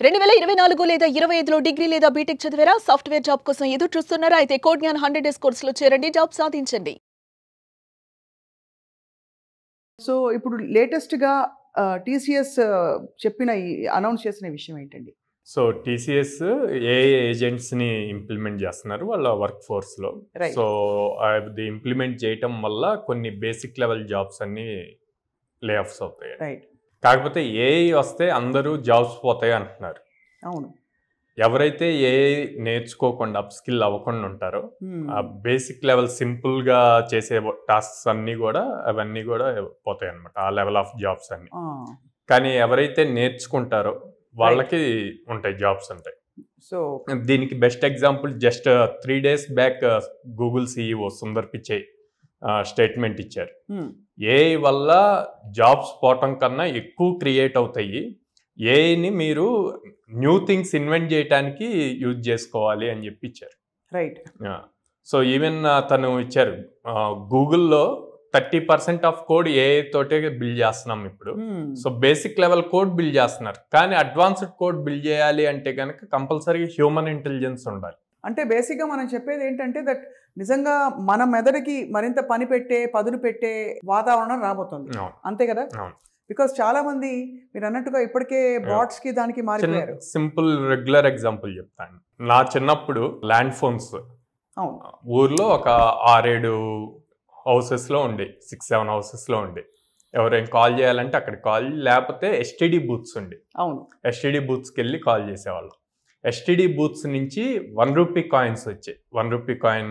2024 లేదా 25లో డిగ్రీ లేదా బీటెక్ చదివారా? సాఫ్ట్‌వేర్ జాబ్ కోసం ఎదురు చూస్తున్నారా? అయితే కోడ్ జ్ఞాన్ 100 డేస్ కోర్సులో చేరండి, జాబ్ సాధించండి. సో, ఇప్పుడు లేటెస్ట్‌గా టీసీఎస్ చెప్పిన అనౌన్స్ చేసిన విషయం ఏంటండి? సో, టీసీఎస్ ఏఐ ఏజెంట్స్‌ని ఇంప్లిమెంట్ చేస్తున్నారు వాళ్ళ వర్క్ ఫోర్స్‌లో. రైట్. సో, అది ఇంప్లిమెంట్ చేయటం వల్ల కొన్ని బేసిక్ లెవెల్ జాబ్స్ అన్నీ లే ఆఫ్స్ అవుతాయి. రైట్. కాకపోతే ఏఐ వస్తే అందరూ జాబ్స్ పోతాయి అంటున్నారు. అవును. ఎవరైతే ఏఐ నేర్చుకోకుండా అప్‌స్కిల్ అవ్వకుండా ఉంటారో హ్మ్. ఆ బేసిక్ లెవెల్ సింపుల్‌గా చేసే టాస్క్స్ అన్నీ కూడా అవన్నీ కూడా పోతాయన్నమాట. ఆ లెవెల్ ఆఫ్ జాబ్స్ అన్నీ. ఆ! కానీ ఎవరైతే నేర్చుకుంటారో వాళ్ళకి ఉంటాయి, జాబ్స్ ఉంటాయి. సో, దీనికి best example just 3 days back Google CEO Sundar Pichai statement ఇచ్చారు. హ్మ్. ఏఐ వల్ల జాబ్స్ పోవటం కన్నా ఎక్కువ క్రియేట్ అవుతాయి, ఏఐని మీరు న్యూ థింగ్స్ ఇన్వెంట్ చేయడానికి యూజ్ చేసుకోవాలి అని చెప్పి ఇచ్చారు. రైట్. సో ఈవెన్ తను ఇచ్చారు, గూగుల్లో 30% ఆఫ్ కోడ్ ఏఐ తోటే బిల్డ్ చేస్తున్నాం ఇప్పుడు. హ్మ్. So basic level code build చేస్తున్నారు, కానీ అడ్వాన్స్డ్ కోడ్ బిల్డ్ చేయాలి అంటే కనుక కంపల్సరీ హ్యూమన్ ఇంటెలిజెన్స్ ఉండాలి. అంటే బేసిక్‌గా మనం చెప్పేది ఏంటంటే దట్ నిజంగా మన మెదడుకి మరింత పదును పెట్టే వాతావరణం రాబోతుంది. అవును. అంతే కదా? అవును. బికాస్ చాలా మంది మీరు అన్నట్టుగా ఇప్పటికే బాట్స్‌కి దానికి మారిపోయారు. సింపుల్ రెగ్యులర్ ఎగ్జాంపుల్ చెప్తాను. నా చిన్నప్పుడు ల్యాండ్ ఫోన్స్ అవును. ఊర్లో ఒక 6-7 హౌసెస్లో ఉండే, 6-7 హౌసెస్లో ఉండే. ఎవరైనా కాల్ చేయాలంటే అక్కడ కాల్, లేకపోతే ఎస్టీడీ బూత్స్ ఉండే. అవును. ఎస్టీడీ బూత్స్కి వెళ్ళి కాల్ చేసేవాళ్ళం. ఎస్టీడీ బూత్స్ నుంచి 1 రూపీ కాయిన్స్ వచ్చాయి, 1 రూపీ కాయిన్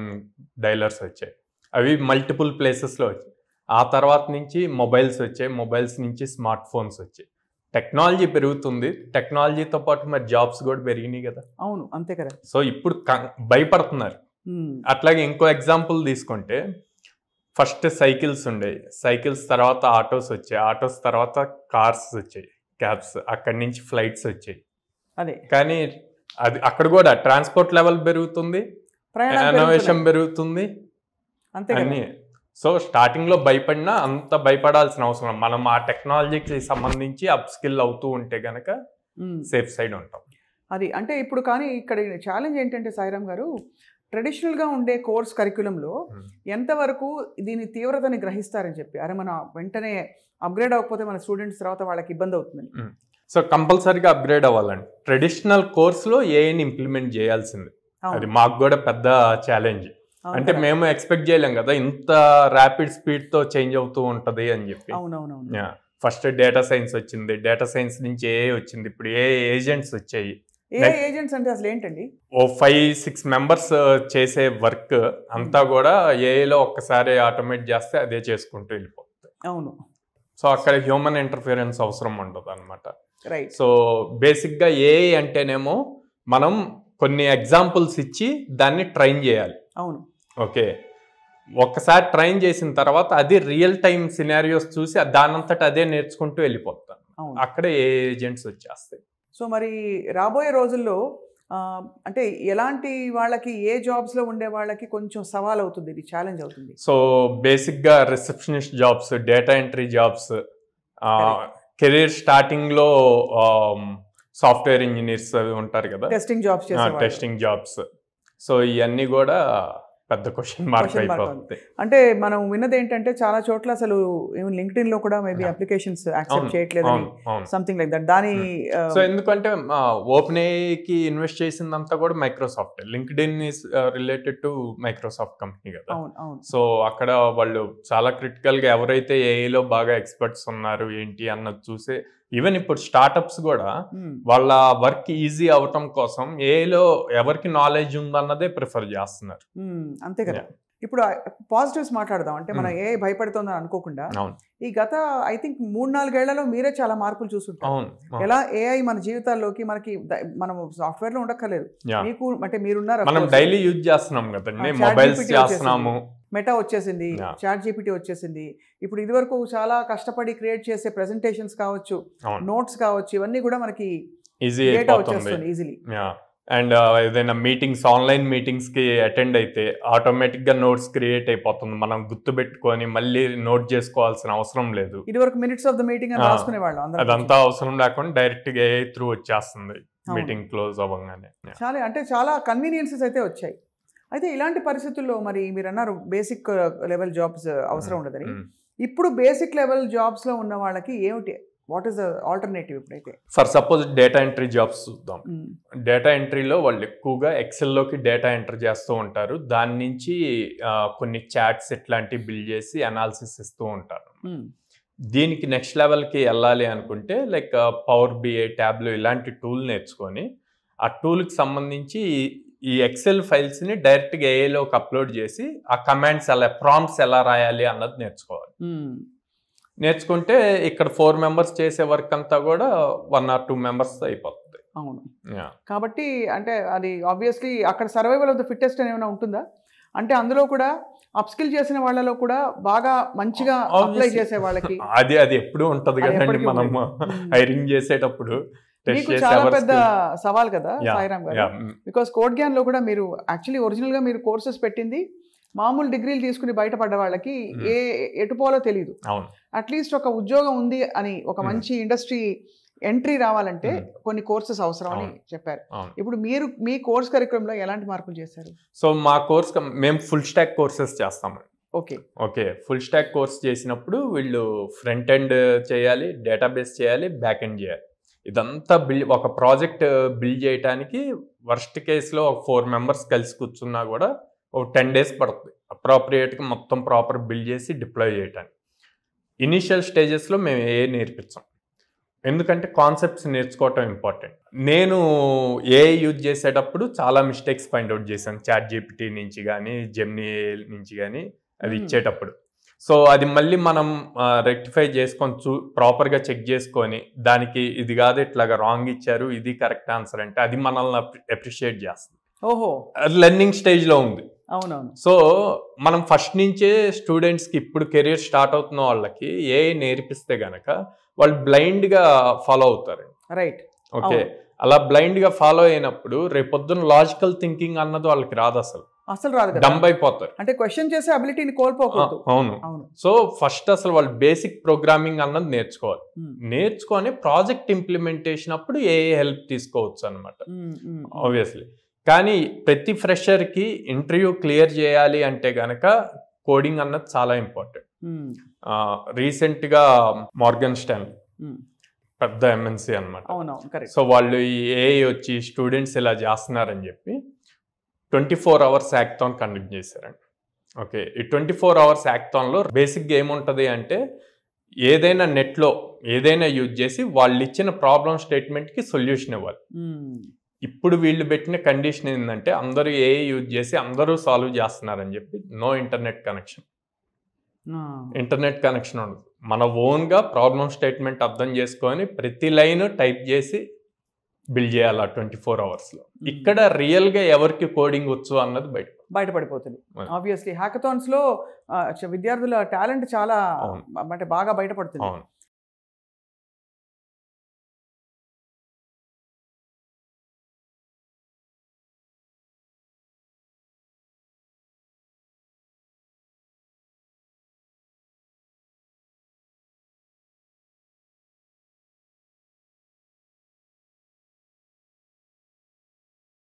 డైలర్స్ వచ్చాయి. అవి మల్టిపుల్ ప్లేసెస్లో వచ్చాయి. ఆ తర్వాత నుంచి మొబైల్స్ వచ్చాయి, మొబైల్స్ నుంచి స్మార్ట్ ఫోన్స్ వచ్చాయి. టెక్నాలజీ పెరుగుతుంది, టెక్నాలజీతో పాటు మరి జాబ్స్ కూడా పెరిగినాయి కదా. అవును. అంతే కదా. సో ఇప్పుడు భయపడుతున్నారు. హ్మ్. అట్లాగే ఇంకో ఎగ్జాంపుల్ తీసుకుంటే, ఫస్ట్ సైకిల్స్ ఉండేవి, సైకిల్స్ తర్వాత ఆటోస్ వచ్చాయి, ఆటోస్ తర్వాత కార్స్ వచ్చాయి, క్యాబ్స్, అక్కడి నుంచి ఫ్లైట్స్ వచ్చాయి. అదే. కానీ అది అక్కడ కూడా ట్రాన్స్పోర్ట్ లెవెల్ పెరుగుతుంది, ప్రయాణాలు ఇన్నోవేషన్ పెరుగుతున్నాయి. పెరుగుతుంది అంతే కదా. అన్ని. సో స్టార్టింగ్లో భయపడినా అంత భయపడాల్సిన అవసరం, మనం ఆ టెక్నాలజీకి సంబంధించి అప్ స్కిల్ అవుతూ ఉంటే గనక హ్మ్. సేఫ్ సైడ్ ఉంటాం. అది అంటే ఇప్పుడు కానీ ఇక్కడ ఛాలెంజ్ ఏంటంటే సాయిరామ్ గారు, ట్రెడిషనల్గా ఉండే కోర్స్ కరిక్యులంలో ఎంతవరకు దీని తీవ్రతని గ్రహిస్తారని చెప్పి, అరే మన వెంటనే అప్గ్రేడ్ అవ్వకపోతే మన స్టూడెంట్స్ తర్వాత వాళ్ళకి ఇబ్బంది అవుతుందని. సో కంపల్సరీగా అప్గ్రేడ్ అవ్వాలండి. ట్రెడిషనల్ కోర్స్లో ఏఐని ఇంప్లిమెంట్ చేయాల్సింది. అది మాకు కూడా పెద్ద ఛాలెంజ్. అంటే మేము ఎక్స్పెక్ట్ చేయలేం కదా ఇంత ర్యాపిడ్ స్పీడ్తో చేంజ్ అవుతూ ఉంటుంది అని చెప్పి. అవునవును. ఫస్ట్ డేటా సైన్స్ వచ్చింది, డేటా సైన్స్ నుంచి ఏఐ వచ్చింది, ఇప్పుడు ఏఐ ఏజెంట్స్ వచ్చాయి. ఏఐ ఏజెంట్స్ అంటే అసలు ఏంటండి? ఓ 5-6 మెంబర్స్ చేసే వర్క్ అంతా కూడా ఏఐలో ఒక్కసారి ఆటోమేట్ చేస్తే అదే చేసుకుంటూ వెళ్ళిపోతుంది. అవును. సో అక్కడ హ్యూమన్ ఇంటర్ఫిరెన్స్ అవసరం ఉండదు అనమాట. రైట్. సో బేసిక్గా ఏఐ అంటేనేమో మనం కొన్ని ఎగ్జాంపుల్స్ ఇచ్చి దాన్ని ట్రైన్ చేయాలి. అవును. ఓకే, ఒక్కసారి ట్రైన్ చేసిన తర్వాత అది రియల్ టైమ్ సినారియోస్ చూసి దానంతట అదే నేర్చుకుంటూ వెళ్ళిపోతాం. అవును. అక్కడే ఏ ఏజెంట్స్ వచ్చేస్తాయి. సో మరి రాబోయే రోజుల్లో అంటే ఎలాంటి వాళ్ళకి, ఏ జాబ్స్లో ఉండే వాళ్ళకి కొంచెం సవాల్ అవుతుంది, ఇది ఛాలెంజ్ అవుతుంది? సో బేసిక్గా receptionist jobs, data entry jobs, career స్టార్టింగ్లో సాఫ్ట్వేర్ ఇంజనీర్స్ అవి ఉంటారు కదా, testing jobs testing jobs. So ఇవన్నీ కూడా పెద్ద క్వశ్చన్ మార్క్ అయిపోతుంది. అంటే మనం విన్నది ఏంటంటే చాలా చోట్ల అసలు లింక్డ్ఇన్ లో కూడా మేబీ అప్లికేషన్స్ యాక్సెప్ట్ చేయట్లేదని, సంథింగ్ లైక్ దట్. దాని సో ఎందుకంటే ఓపెన్ ఏఐకి ఇన్వెస్ట్ చేసిందంతా కూడా Microsoft. LinkedIn is related to Microsoft company కదా. సో అక్కడ వాళ్ళు చాలా క్రిటికల్ గా ఎవరైతే ఏఐలో బాగా ఎక్స్పర్ట్స్ ఉన్నారు ఏంటి అన్నది చూసే, ఈవెన్ ఇప్పుడు స్టార్టప్స్ కూడా వాళ్ళ వర్క్ ఈజీ అవటం కోసం ఏఐలో ఎవరికి నాలెడ్జ్ ఉందన్నదే ప్రిఫర్ చేస్తున్నారు. అంతే కదా. ఇప్పుడు పాజిటివ్స్ మాట్లాడదాం. అంటే మన ఏఐ భయపడుతుందని అనుకోకుండా, ఈ గత ఐ థింక్ 3-4 ఏళ్లలో మీరే చాలా మార్పులు చూస్తుంటారు. ఎలా ఏఐ మన జీవితాల్లోకి, మనకి మనం సాఫ్ట్వేర్ లో ఉండక్కర్లేదు, మీకు అంటే మీరున్నారు, మనం డైలీ యూజ్ చేస్తున్నాం కదండి, మొబైల్స్ చేస్తున్నాము, మెటా వచ్చేసింది, చాట్ జీపీటీ వచ్చేసింది. ఇప్పుడు ఇదివరకు చాలా కష్టపడి క్రియేట్ చేసే ప్రెజెంటేషన్స్ కావచ్చు, నోట్స్ కావచ్చు, ఇవన్నీ కూడా మనకి ఈజీ డేటా వచ్చేస్తుంది ఈజీలీ. అండ్ ఏదైనా మీటింగ్స్, ఆన్లైన్ మీటింగ్స్కి అటెండ్ అయితే ఆటోమేటిక్గా నోట్స్ క్రియేట్ అయిపోతుంది. మనం గుర్తుపెట్టుకొని మళ్ళీ నోట్ చేసుకోవాల్సిన అవసరం లేదు. ఇదివరకు మినిట్స్ ఆఫ్ ద మీటింగ్ అని రాసుకునేవాళ్ళం. అదంతా అవసరం లేకుండా డైరెక్ట్గా ఏఐ త్రూ వచ్చేస్తుంది మీటింగ్ క్లోజ్ అవ్వగానే. చాలా కన్వీనియన్సెస్ అయితే వచ్చాయి. అయితే ఇలాంటి పరిస్థితుల్లో మరి మీరు అన్నారు బేసిక్ లెవెల్ జాబ్స్ అవసరం ఉండదని. ఇప్పుడు బేసిక్ లెవెల్ జాబ్స్లో ఉన్న వాళ్ళకి ఏమిటి, వాట్ ఈస్ ద ఆల్టర్నేటివ్ ఇప్పుడైతే? For suppose data entry jobs చూద్దాం. డేటా ఎంట్రీలో వాళ్ళు ఎక్కువగా ఎక్సెల్లోకి డేటా ఎంటర్ చేస్తూ ఉంటారు. దాని నుంచి కొన్ని చాట్స్ ఇట్లాంటివి బిల్డ్ చేసి అనాలిసిస్ ఇస్తూ ఉంటారు. దీనికి నెక్స్ట్ లెవెల్కి వెళ్ళాలి అనుకుంటే లైక్ పవర్ బిఐ, ట్యాబ్లో ఇలాంటి టూల్ నేర్చుకొని ఆ టూల్కి సంబంధించి ఈ ఎక్సెల్ ఫైల్స్ని డైరెక్ట్గా ఏఐలోకి అప్లోడ్ చేసి ఆ కమాండ్స్ ప్రాంప్ట్స్ ఎలా రాయాలి అన్నది నేర్చుకోవాలి. నేర్చుకుంటే ఇక్కడ 4 members చేసే వర్క్ అంతా కూడా 1 or 2 members అయిపోతుంది. అవును. కాబట్టి అంటే అది ఆబ్వియస్లీ అక్కడ సర్వైవల్ ఆఫ్ ద ఫిట్టెస్ట్ అని ఏమైనా ఉంటుందా? అంటే అందులో కూడా అప్స్కిల్ చేసిన వాళ్ళలో కూడా బాగా మంచిగా అప్లై చేసే వాళ్ళకి అది ఎప్పుడు ఉంటది కదండి. మనం హైరింగ్ చేసేటప్పుడు చాలా పెద్ద సవాల్ కదా సాయిరామ్ గారు. బికాస్ కోడ్ గ్యాన్ లో కూడా మీరు యాక్చువల్లీ ఒరిజినల్ గా మీరు కోర్సెస్ పెట్టింది మామూలు డిగ్రీలు తీసుకుని బయటపడ్డ వాళ్ళకి ఎటుపోలో తెలియదు. అట్లీస్ట్ ఒక ఉద్యోగం ఉంది అని, ఒక మంచి ఇండస్ట్రీ ఎంట్రీ రావాలంటే కొన్ని కోర్సెస్ అవసరం అని చెప్పారు. ఇప్పుడు మీరు మీ కోర్స్ కరికులంలో ఎలాంటి మార్పులు చేశారు? సో మా కోర్స్ మేము ఫుల్ స్టాక్ కోర్సెస్ చేస్తాము. ఓకే ఫుల్ స్టాక్ కోర్స్ చేసినప్పుడు వీళ్ళు ఫ్రంట్ ఎండ్ చేయాలి, డేటాబేస్ చేయాలి, బ్యాక్ ఎండ్ చేయాలి. ఇదంతా ఒక ప్రాజెక్ట్ బిల్డ్ చేయడానికి వర్స్ట్ కేసులో ఒక 4 members కలిసి కూర్చున్నా కూడా ఒక 10 days పడుతుంది అప్రాప్రియేట్గా మొత్తం ప్రాపర్ బిల్డ్ చేసి డిప్లాయ్ చేయడానికి. ఇనీషియల్ స్టేజెస్లో మేము నేర్పించాం, ఎందుకంటే కాన్సెప్ట్స్ నేర్చుకోవటం ఇంపార్టెంట్. నేను ఏఐ యూజ్ చేసేటప్పుడు చాలా మిస్టేక్స్ ఫైండ్ అవుట్ చేశాను, చాట్ జీపీటీ నుంచి కానీ జెమినీ నుంచి కానీ అది ఇచ్చేటప్పుడు. సో అది మళ్ళీ మనం రెక్టిఫై చేసుకొని ప్రాపర్గా చెక్ చేసుకొని దానికి ఇది కాదు ఇట్లాగా రాంగ్ ఇచ్చారు, ఇది కరెక్ట్ ఆన్సర్ అంటే అది మనల్ని అప్రిషియేట్ చేస్తుంది. అది లెర్నింగ్ స్టేజ్లో ఉంది. అవునవును. సో మనం ఫస్ట్ నుంచే స్టూడెంట్స్కి ఇప్పుడు కెరీర్ స్టార్ట్ అవుతున్న వాళ్ళకి ఏఐ నేర్పిస్తే గనక వాళ్ళు బ్లైండ్గా ఫాలో అవుతారు. రైట్. ఓకే, అలా బ్లైండ్గా ఫాలో అయినప్పుడు రేపొద్దున లాజికల్ థింకింగ్ అన్నది వాళ్ళకి రాదు, అసలు రాదు, డంబ్ అయిపోతారు. అంటే క్వశ్చన్ చేసే అబిలిటీని కోల్పోకూడదు. అవును. సో ఫస్ట్ అసలు వాళ్ళు బేసిక్ ప్రోగ్రామింగ్ అన్నది నేర్చుకోవాలి. నేర్చుకొని ప్రాజెక్ట్ ఇంప్లిమెంటేషన్ అప్పుడు ఏఐ హెల్ప్ తీసుకోవచ్చు అనమాట ఆబ్వియస్లీ. కానీ ప్రతి ఫ్రెషర్కి ఇంటర్వ్యూ క్లియర్ చేయాలి అంటే గనక కోడింగ్ అన్నది చాలా ఇంపార్టెంట్. రీసెంట్గా మార్గన్ స్టాన్లీ పెద్ద ఎంఎన్సీ అనమాట. సో వాళ్ళు ఈ ఏఐ వచ్చి స్టూడెంట్స్ ఇలా చేస్తున్నారని చెప్పి 24 hours హ్యాకథాన్ కండక్ట్ చేశారండి. ఓకే, ఈ 24 hours హ్యాకథాన్లో బేసిక్గా ఏముంటుంది అంటే ఏదైనా నెట్లో ఏదైనా యూజ్ చేసి వాళ్ళు ఇచ్చిన ప్రాబ్లం స్టేట్మెంట్కి సొల్యూషన్ ఇవ్వాలి. ఇప్పుడు వీళ్ళు పెట్టిన కండిషన్ ఏంటంటే అందరూ ఏఐ యూజ్ చేసి అందరూ సాల్వ్ చేస్తున్నారని చెప్పి no internet connection. Internet connection ఉండదు. మన ఓన్గా ప్రాబ్లం స్టేట్మెంట్ అర్థం చేసుకొని ప్రతి లైన్ టైప్ చేసి బిల్డ్ చేయాలి 24 hours. ఇక్కడ రియల్గా ఎవరికి కోడింగ్ వచ్చు అన్నది బయటపడిపోతుంది. ఆబ్వియస్లీ హ్యాకథాన్స్ లో విద్యార్థుల టాలెంట్ చాలా అంటే బాగా బయటపడుతుంది.